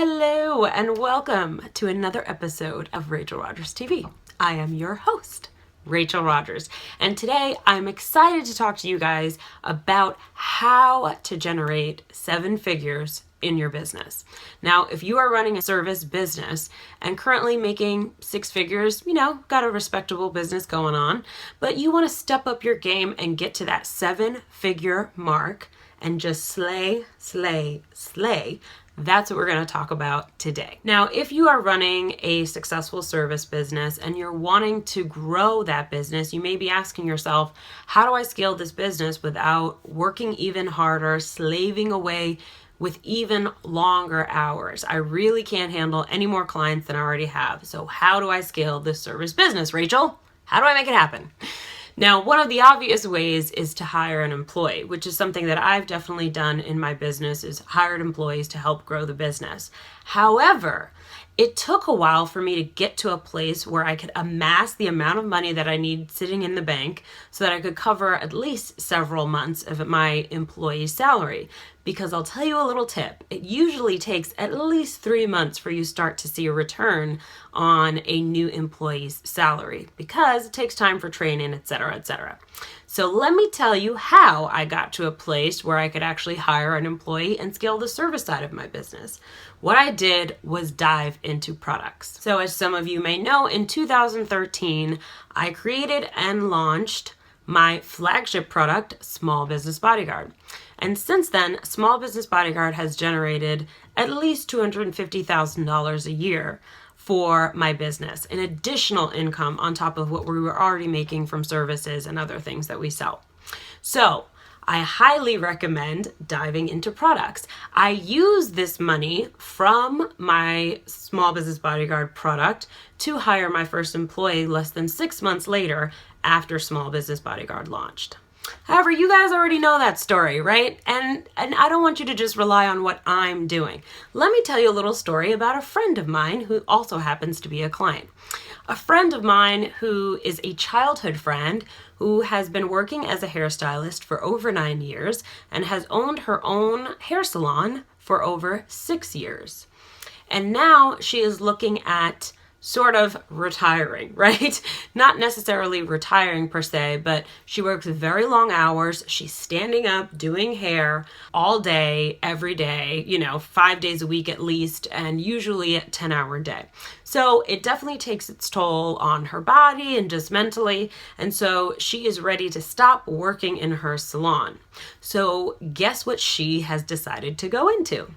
Hello and welcome to another episode of Rachel Rogers TV. I am your host, Rachel Rogers, and today I'm excited to talk to you guys about how to generate 7 figures in your business. Now, if you are running a service business and currently making 6 figures, got a respectable business going on, but you want to step up your game and get to that 7-figure mark and just slay, that's what we're going to talk about today. Now, if you are running a successful service business and you're wanting to grow that business, you may be asking yourself, how do I scale this business without working even harder, slaving away with even longer hours? I really can't handle any more clients than I already have. So how do I scale this service business, Rachel? How do I make it happen? Now, one of the obvious ways is to hire an employee, which is something that I've definitely done in my business, is hired employees to help grow the business. However, it took a while for me to get to a place where I could amass the amount of money that I need sitting in the bank so that I could cover at least several months of my employee's salary. Because I'll tell you a little tip, it usually takes at least 3 months for you start to see a return on a new employee's salary because it takes time for training, etc., etc. So let me tell you how I got to a place where I could actually hire an employee and scale the service side of my business. What I did was dive into products. So as some of you may know, in 2013, I created and launched my flagship product, Small Business Bodyguard. And since then, Small Business Bodyguard has generated at least $250,000 a year for my business, an additional income on top of what we were already making from services and other things that we sell. So I highly recommend diving into products. I use this money from my Small Business Bodyguard product to hire my first employee less than 6 months later after Small Business Bodyguard launched. However, you guys already know that story, right? And I don't want you to just rely on what I'm doing. Let me tell you a little story about a friend of mine who also happens to be a client. A friend of mine who is a childhood friend who has been working as a hairstylist for over 9 years and has owned her own hair salon for over 6 years. And now she is looking at sort of retiring, right? Not necessarily retiring per se, but she works very long hours. She's standing up, doing hair all day, every day, 5 days a week at least, and usually a 10-hour day. So it definitely takes its toll on her body and just mentally. And so she is ready to stop working in her salon. So guess what she has decided to go into?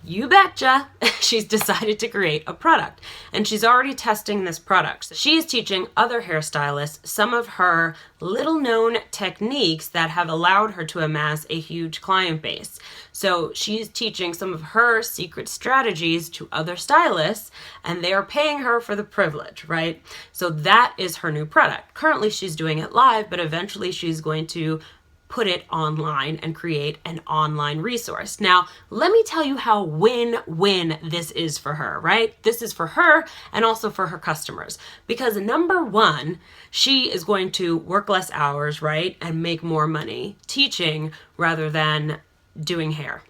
You betcha, she's decided to create a product, and she's already testing this product. She is teaching other hairstylists some of her little known techniques that have allowed her to amass a huge client base. So she's teaching some of her secret strategies to other stylists, and they are paying her for the privilege, right? So that is her new product. Currently she's doing it live, but eventually she's going to put it online and create an online resource. Now, let me tell you how win-win this is for her, right? This is for her and also for her customers. Because number one, she is going to work less hours, right? And make more money teaching rather than doing hair.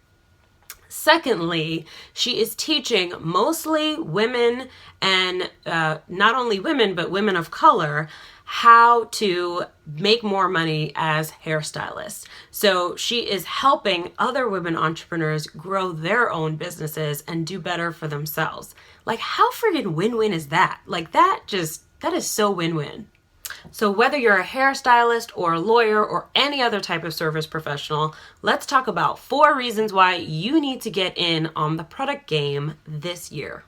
Secondly, she is teaching mostly women and not only women, but women of color how to make more money as hairstylists. So she is helping other women entrepreneurs grow their own businesses and do better for themselves. Like, how friggin' win-win is that? Like, that is so win-win. So whether you're a hairstylist or a lawyer or any other type of service professional, let's talk about 4 reasons why you need to get in on the product game this year.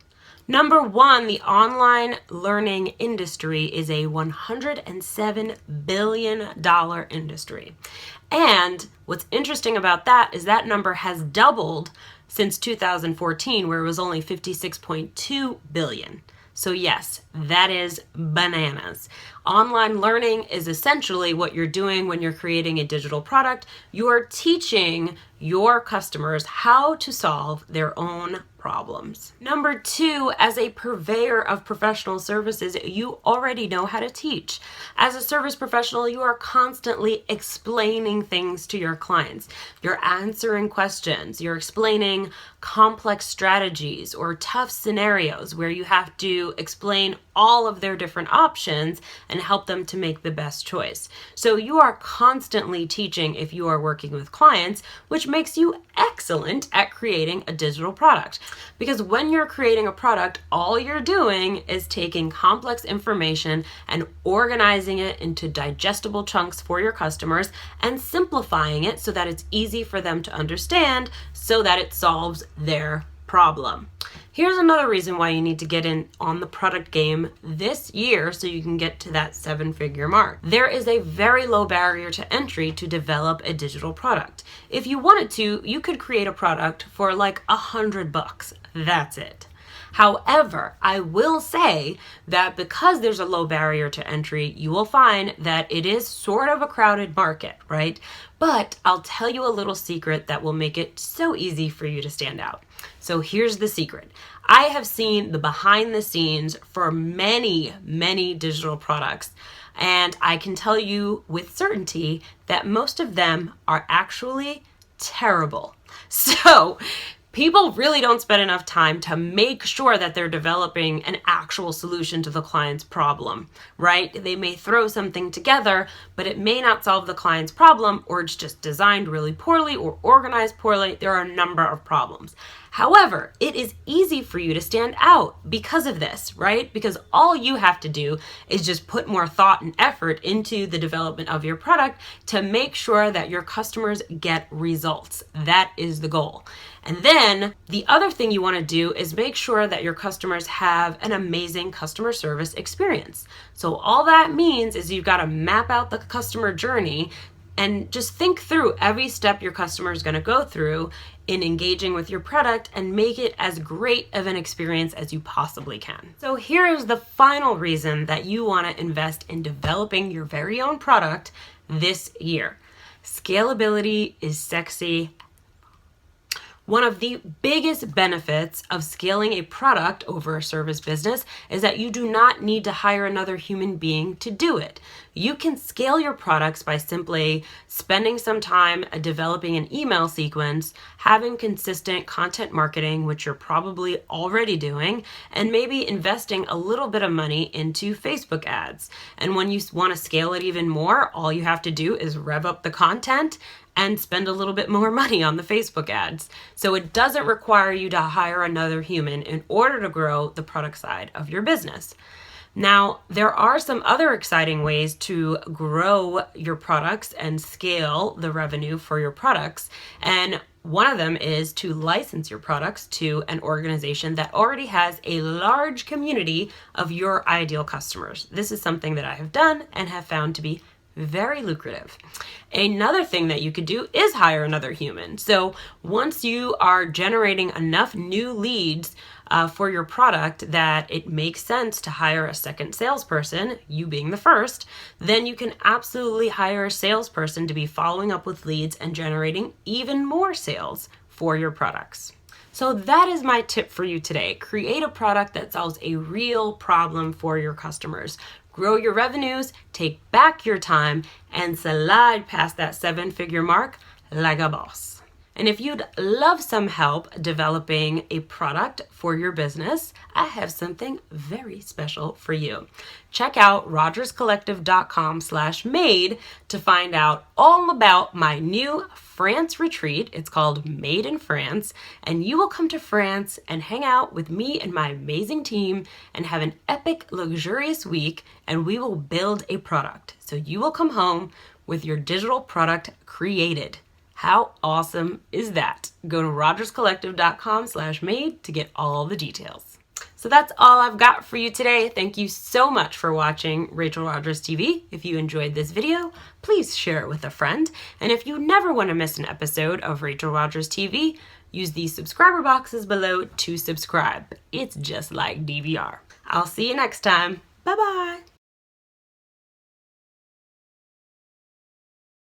Number 1, the online learning industry is a $107 billion industry. And what's interesting about that is that number has doubled since 2014, where it was only $56.2 billion. So yes, that is bananas. Online learning is essentially what you're doing when you're creating a digital product. You're teaching your customers how to solve their own problems. Number 2, as a purveyor of professional services, you already know how to teach. As a service professional, you are constantly explaining things to your clients. You're answering questions. You're explaining complex strategies or tough scenarios where you have to explain all of their different options and help them to make the best choice. So you are constantly teaching if you are working with clients, which makes you excellent at creating a digital product. Because when you're creating a product, all you're doing is taking complex information and organizing it into digestible chunks for your customers and simplifying it so that it's easy for them to understand so that it solves their problem. Here's another reason why you need to get in on the product game this year so you can get to that 7-figure mark. There is a very low barrier to entry to develop a digital product. If you wanted to, you could create a product for like $100. That's it. However, I will say that because there's a low barrier to entry, you will find that it is sort of a crowded market, right? But I'll tell you a little secret that will make it so easy for you to stand out. So here's the secret. I have seen the behind the scenes for many, many digital products, and I can tell you with certainty that most of them are actually terrible. So people really don't spend enough time to make sure that they're developing an actual solution to the client's problem, right? They may throw something together, but it may not solve the client's problem, or it's just designed really poorly or organized poorly. There are a number of problems. However, it is easy for you to stand out because of this, right? Because all you have to do is just put more thought and effort into the development of your product to make sure that your customers get results. That is the goal. And then the other thing you want to do is make sure that your customers have an amazing customer service experience. So all that means is you've got to map out the customer journey and just think through every step your customer is going to go through in engaging with your product and make it as great of an experience as you possibly can. So here is the final reason that you want to invest in developing your very own product this year. Scalability is sexy. One of the biggest benefits of scaling a product over a service business is that you do not need to hire another human being to do it. You can scale your products by simply spending some time developing an email sequence, having consistent content marketing, which you're probably already doing, and maybe investing a little bit of money into Facebook ads. And when you want to scale it even more, all you have to do is rev up the content and spend a little bit more money on the Facebook ads. So it doesn't require you to hire another human in order to grow the product side of your business. Now, there are some other exciting ways to grow your products and scale the revenue for your products. And one of them is to license your products to an organization that already has a large community of your ideal customers. This is something that I have done and have found to be very lucrative. Another thing that you could do is hire another human. So once you are generating enough new leads for your product that it makes sense to hire a second salesperson, you being the first, then you can absolutely hire a salesperson to be following up with leads and generating even more sales for your products. So that is my tip for you today. Create a product that solves a real problem for your customers. Grow your revenues, take back your time, and slide past that 7-figure mark like a boss. And if you'd love some help developing a product for your business, I have something very special for you. Check out rogerscollective.com/made to find out all about my new France retreat. It's called Made in France, and you will come to France and hang out with me and my amazing team and have an epic, luxurious week, and we will build a product. So you will come home with your digital product created. How awesome is that? Go to rogerscollective.com/made to get all the details. So that's all I've got for you today. Thank you so much for watching Rachel Rogers TV. If you enjoyed this video, please share it with a friend. And if you never want to miss an episode of Rachel Rogers TV, use the subscriber boxes below to subscribe. It's just like DVR. I'll see you next time. Bye-bye.